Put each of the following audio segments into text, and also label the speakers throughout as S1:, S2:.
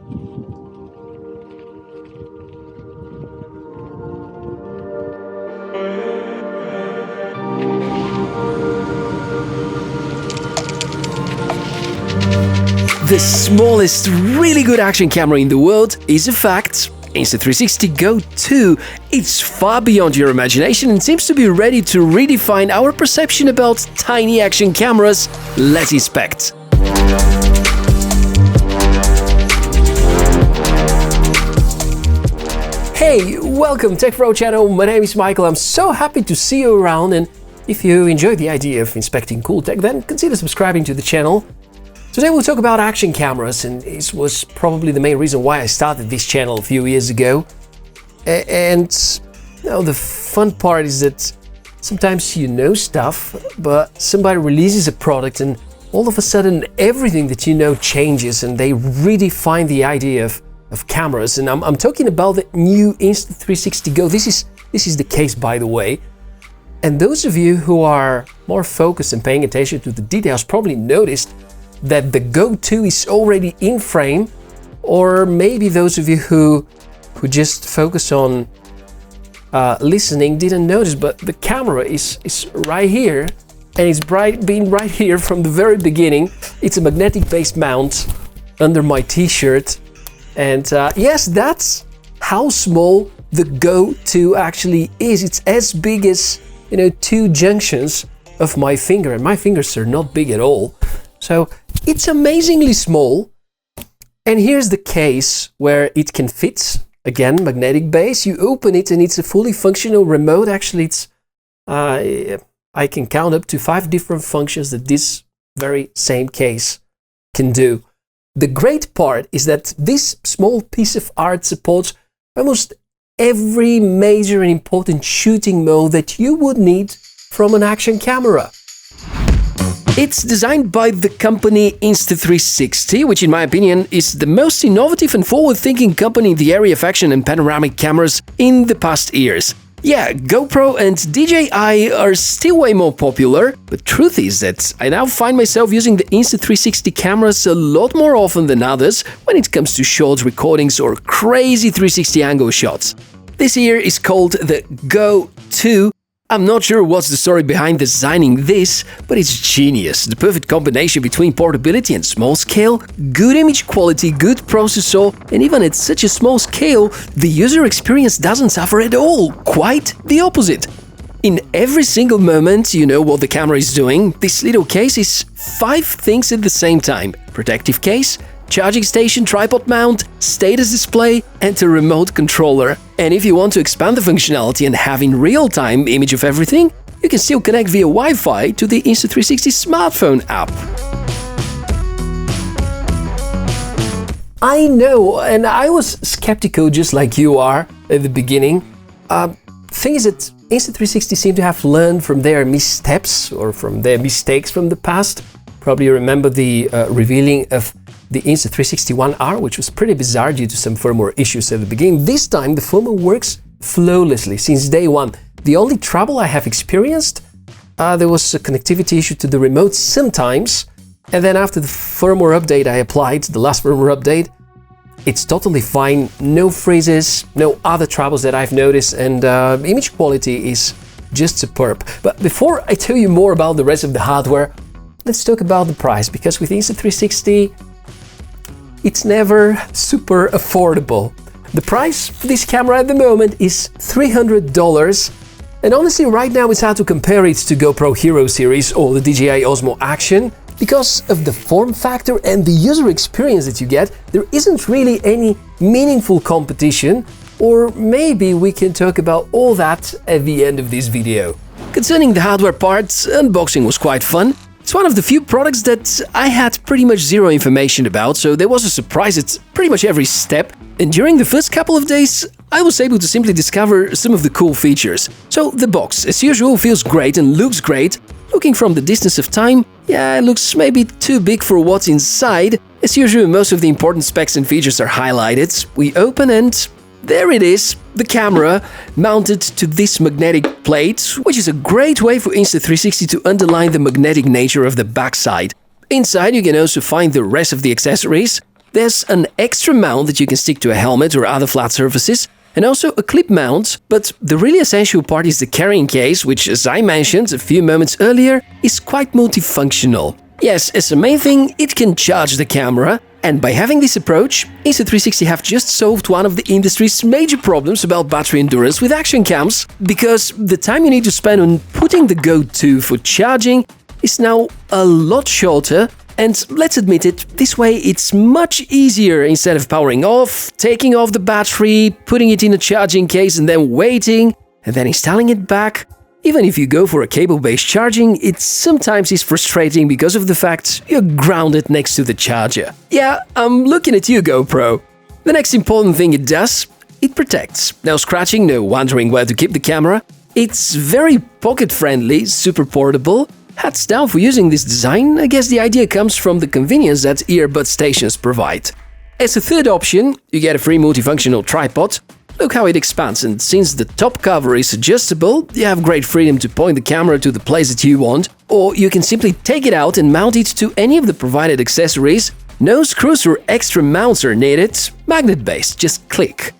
S1: The smallest really good action camera in the world is a fact. Insta360 Go 2. It's far beyond your imagination and seems to be ready to redefine our perception about tiny action cameras. Let's inspect. Hey, welcome Tech Pro channel. My name is Michael. I'm so happy to see you around, and if you enjoy the idea of inspecting cool tech, then consider subscribing to the channel. Today we'll talk about action cameras, and this was probably the main reason why I started this channel a few years ago. And the fun part is that sometimes you know stuff, but somebody releases a product and all of a sudden everything that you know changes and they redefine the idea of cameras. And I'm talking about the new Insta360 Go. This is the case, by the way. And those of you who are more focused and paying attention to the details probably noticed that the Go 2 is already in frame, or maybe those of you who just focus on listening didn't notice, but the camera is right here, and it's been right here from the very beginning. It's a magnetic based mount under my t-shirt, and yes, that's how small the Go 2 actually is. It's as big as, you know, two junctions of my finger, and my fingers are not big at all. So it's amazingly small, and here's the case where it can fit. Again, magnetic base. You open it and it's a fully functional remote. Actually, it's I can count up to 5 different functions that this very same case can do. The great part is that this small piece of art supports almost every major and important shooting mode that you would need from an action camera. It's designed by the company Insta360, which in my opinion is the most innovative and forward-thinking company in the area of action and panoramic cameras in the past years. Yeah, GoPro and DJI are still way more popular, but truth is that I now find myself using the Insta360 cameras a lot more often than others when it comes to short recordings or crazy 360 angle shots. This here is called the Go 2. I'm not sure what's the story behind designing this, but it's genius. The perfect combination between portability and small scale, good image quality, good processor, and even at such a small scale, the user experience doesn't suffer at all. Quite the opposite. In every single moment, you know what the camera is doing. This little case is 5 things at the same time. Protective case, charging station, tripod mount, status display, and a remote controller. And if you want to expand the functionality and have in real-time image of everything, you can still connect via Wi-Fi to the Insta360 smartphone app. I know, and I was skeptical just like you are at the beginning. Thing is that Insta360 seem to have learned from their missteps or from their mistakes from the past. Probably remember the revealing of the Insta360 One R, which was pretty bizarre due to some firmware issues at the beginning. This time the firmware works flawlessly since day one. The only trouble I have experienced, there was a connectivity issue to the remote sometimes, and then after the firmware update I applied, the last firmware update, it's totally fine, no freezes, no other troubles that I've noticed, and image quality is just superb. But before I tell you more about the rest of the hardware, let's talk about the price, because with Insta360 it's never super affordable. The price for this camera at the moment is $300, and honestly right now it's hard to compare it to GoPro Hero series or the DJI Osmo Action. Because of the form factor and the user experience that you get, there isn't really any meaningful competition, or maybe we can talk about all that at the end of this video. Concerning the hardware parts, unboxing was quite fun. It's one of the few products that I had pretty much zero information about, so there was a surprise at pretty much every step. And during the first couple of days, I was able to simply discover some of the cool features. So the box, as usual, feels great and looks great. Looking from the distance of time, yeah, it looks maybe too big for what's inside. As usual, most of the important specs and features are highlighted. We open and there it is, the camera, mounted to this magnetic plate, which is a great way for Insta360 to underline the magnetic nature of the backside. Inside you can also find the rest of the accessories. there's an extra mount that you can stick to a helmet or other flat surfaces, and also a clip mount, but the really essential part is the carrying case, which, as I mentioned a few moments earlier, is quite multifunctional. Yes, as a main thing, it can charge the camera, and by having this approach, Insta360 have just solved one of the industry's major problems about battery endurance with action cams, because the time you need to spend on putting the Go 2 for charging is now a lot shorter. And let's admit it, this way it's much easier. Instead of powering off, taking off the battery, putting it in a charging case and then waiting, and then installing it back. Even if you go for a cable-based charging, it sometimes is frustrating because of the fact you're grounded next to the charger. Yeah, I'm looking at you, GoPro. The next important thing it does, it protects. No scratching, no wondering where to keep the camera. It's very pocket-friendly, super portable. Hats down for using this design. I guess the idea comes from the convenience that earbud stations provide. As a third option, you get a free multifunctional tripod. Look how it expands, and since the top cover is adjustable, you have great freedom to point the camera to the place that you want, or you can simply take it out and mount it to any of the provided accessories. No screws or extra mounts are needed, magnet-based, just click.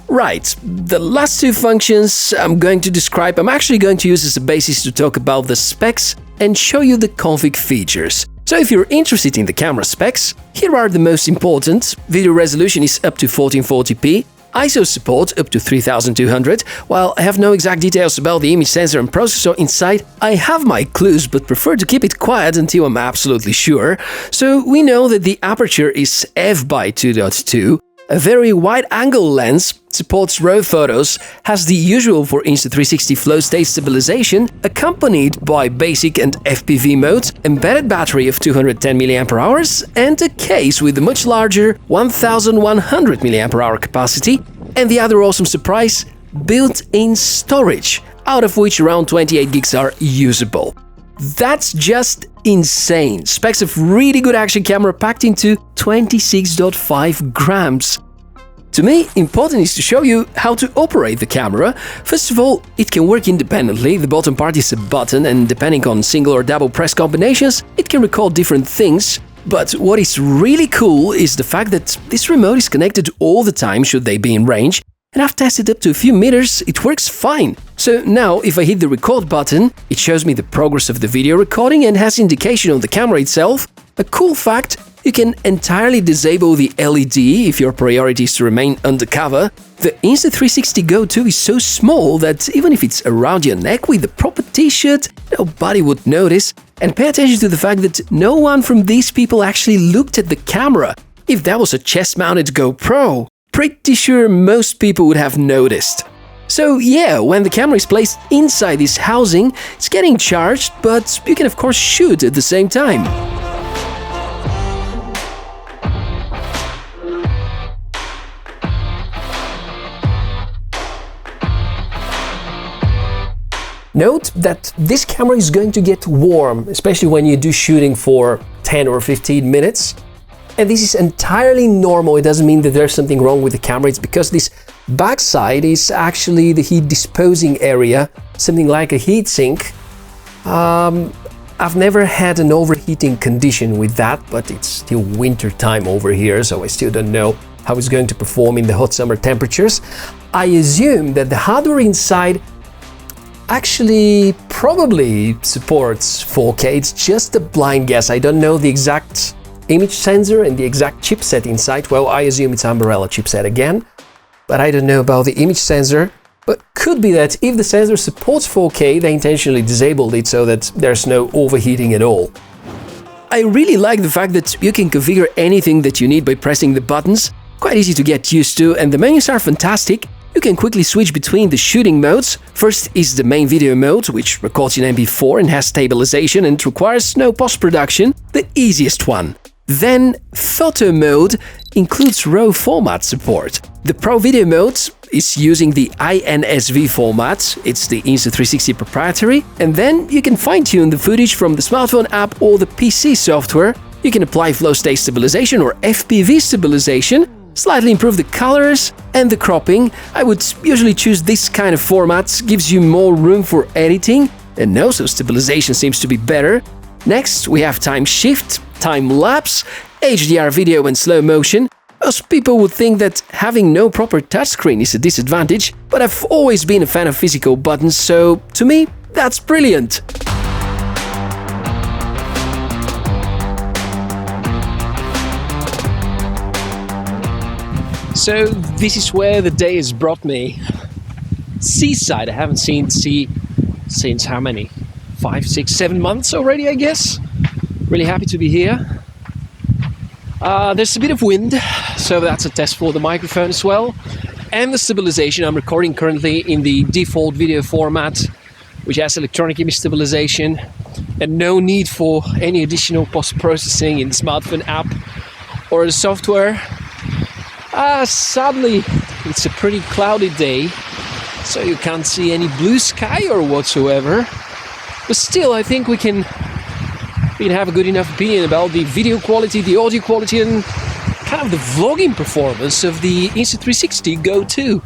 S1: Right, the last two functions I'm going to describe, I'm actually going to use as a basis to talk about the specs and show you the config features. So if you're interested in the camera specs, here are the most important. Video resolution is up to 1440p, ISO support up to 3200. While I have no exact details about the image sensor and processor inside, I have my clues but prefer to keep it quiet until I'm absolutely sure. So we know that the aperture is f/2.2, a very wide-angle lens, supports RAW photos, has the usual for Insta360 flow state stabilization, accompanied by basic and FPV modes, embedded battery of 210 mAh, and a case with a much larger 1100 mAh capacity, and the other awesome surprise, built-in storage, out of which around 28 gigs are usable. That's just insane. Specs of really good action camera packed into 26.5 grams. To me, important is to show you how to operate the camera. First of all, it can work independently. The bottom part is a button, and depending on single or double press combinations, it can record different things. But what is really cool is the fact that this remote is connected all the time should they be in range, and I've tested up to a few meters, it works fine. So now, if I hit the record button, it shows me the progress of the video recording and has indication on the camera itself. A cool fact, you can entirely disable the LED if your priority is to remain undercover. The Insta360 Go 2 is so small that even if it's around your neck with a proper t-shirt, nobody would notice. And pay attention to the fact that no one from these people actually looked at the camera. If that was a chest-mounted GoPro, pretty sure most people would have noticed. So yeah, when the camera is placed inside this housing, it's getting charged, but you can of course shoot at the same time. Note that this camera is going to get warm, especially when you do shooting for 10 or 15 minutes. And this is entirely normal. It doesn't mean that there's something wrong with the camera. It's because this backside is actually the heat disposing area, something like a heat sink. I've never had an overheating condition with that, but it's still winter time over here, so I still don't know how it's going to perform in the hot summer temperatures. I assume that the hardware inside actually probably supports 4K. It's just a blind guess. I don't know the exact image sensor and the exact chipset inside. Well, I assume it's Umbrella chipset again, but I don't know about the image sensor. But could be that if the sensor supports 4K, they intentionally disabled it so that there's no overheating at all. I really like the fact that you can configure anything that you need by pressing the buttons. Quite easy to get used to, and the menus are fantastic. You can quickly switch between the shooting modes. First is the main video mode, which records in MP4 and has stabilization and requires no post-production, the easiest one. Then photo mode includes RAW format support. The Pro video mode is using the INSV format, it's the Insta360 proprietary, and then you can fine-tune the footage from the smartphone app or the PC software. You can apply flow state stabilization or FPV stabilization, slightly improve the colors and the cropping. I would usually choose this kind of format, gives you more room for editing, and also stabilization seems to be better. Next, we have time shift, time lapse, HDR video and slow motion. Most people would think that having no proper touchscreen is a disadvantage, but I've always been a fan of physical buttons, so to me, that's brilliant. So this is where the day has brought me. Seaside. I haven't seen the sea since how many? 5, 6, 7 months already, I guess. Really happy to be here. There's a bit of wind, so that's a test for the microphone as well. And the stabilization. I'm recording currently in the default video format, which has electronic image stabilization and no need for any additional post-processing in the smartphone app or the software. Sadly, it's a pretty cloudy day, so you can't see any blue sky or whatsoever. But still, I think we can have a good enough opinion about the video quality, the audio quality, and kind of the vlogging performance of the Insta360 Go 2.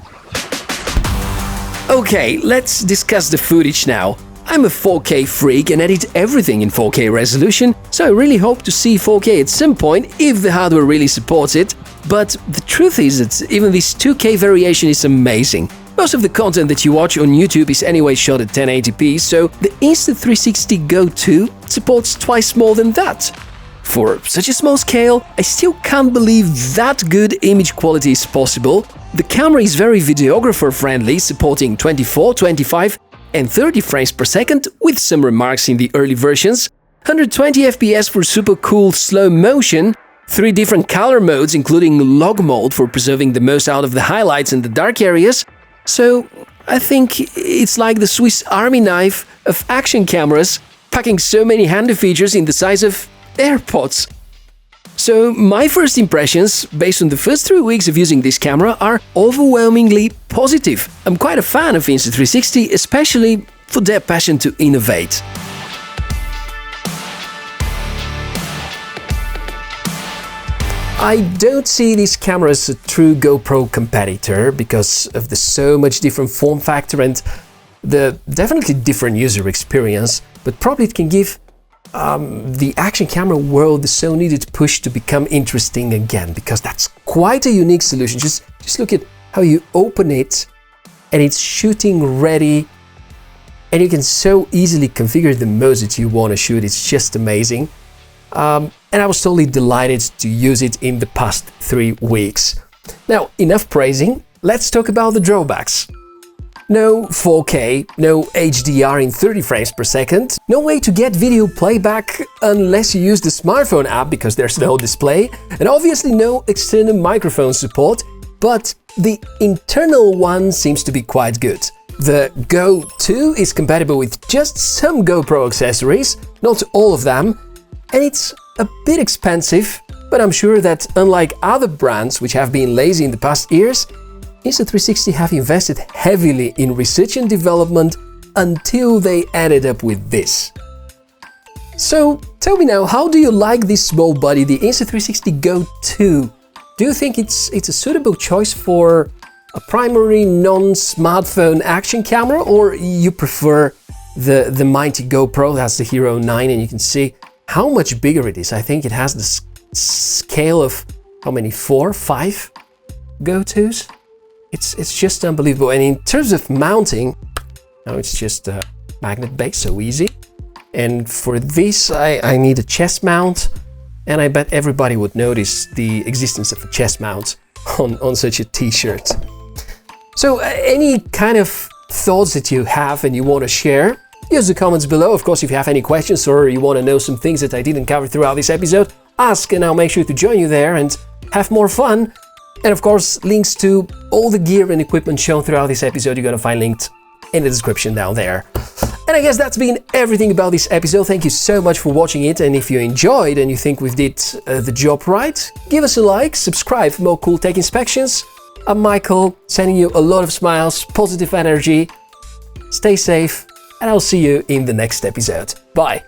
S1: Okay, let's discuss the footage now. I'm a 4K freak and edit everything in 4K resolution, so I really hope to see 4K at some point if the hardware really supports it. But the truth is that even this 2K variation is amazing. Most of the content that you watch on YouTube is anyway shot at 1080p, so the Insta360 Go 2 supports twice more than that. For such a small scale, I still can't believe that good image quality is possible. The camera is very videographer friendly, supporting 24, 25 and 30 frames per second, with some remarks in the early versions, 120 FPS for super cool slow motion, 3 different color modes including log mode for preserving the most out of the highlights and the dark areas. So I think it's like the Swiss Army knife of action cameras, packing so many handy features in the size of AirPods. So my first impressions, based on the first 3 weeks of using this camera, are overwhelmingly positive. I'm quite a fan of Insta360, especially for their passion to innovate. I don't see this camera as a true GoPro competitor because of the so much different form factor and the definitely different user experience, but probably it can give the action camera world the so needed push to become interesting again, because that's quite a unique solution. Just look at how you open it and it's shooting ready, and you can so easily configure the modes that you want to shoot. It's just amazing. And I was totally delighted to use it in the past 3 weeks. Now, enough praising, let's talk about the drawbacks. No 4K, no HDR in 30 frames per second, no way to get video playback unless you use the smartphone app because there's no display, and obviously no external microphone support, but the internal one seems to be quite good. The Go 2 is compatible with just some GoPro accessories, not all of them, and it's a bit expensive, but I'm sure that unlike other brands which have been lazy in the past years, Insta360 have invested heavily in research and development until they ended up with this. So tell me now, how do you like this small body, the Insta360 Go 2? Do you think it's a suitable choice for a primary non-smartphone action camera, or you prefer the mighty GoPro? That's the Hero 9, and you can see how much bigger it is. I think it has the scale of how many? 4, 5 Go 2s? It's just unbelievable. And in terms of mounting, now it's just a magnet base, so easy. And for this, I need a chest mount, and I bet everybody would notice the existence of a chest mount on such a t-shirt. So any kind of thoughts that you have and you want to share, use the comments below. Of course, if you have any questions or you want to know some things that I didn't cover throughout this episode, ask and I'll make sure to join you there and have more fun. And of course, links to all the gear and equipment shown throughout this episode you're going to find linked in the description down there. And I guess that's been everything about this episode. Thank you so much for watching it, and if you enjoyed and you think we did the job right, give us a like, subscribe for more cool tech inspections. I'm Michael, sending you a lot of smiles, positive energy. Stay safe, and I'll see you in the next episode. Bye!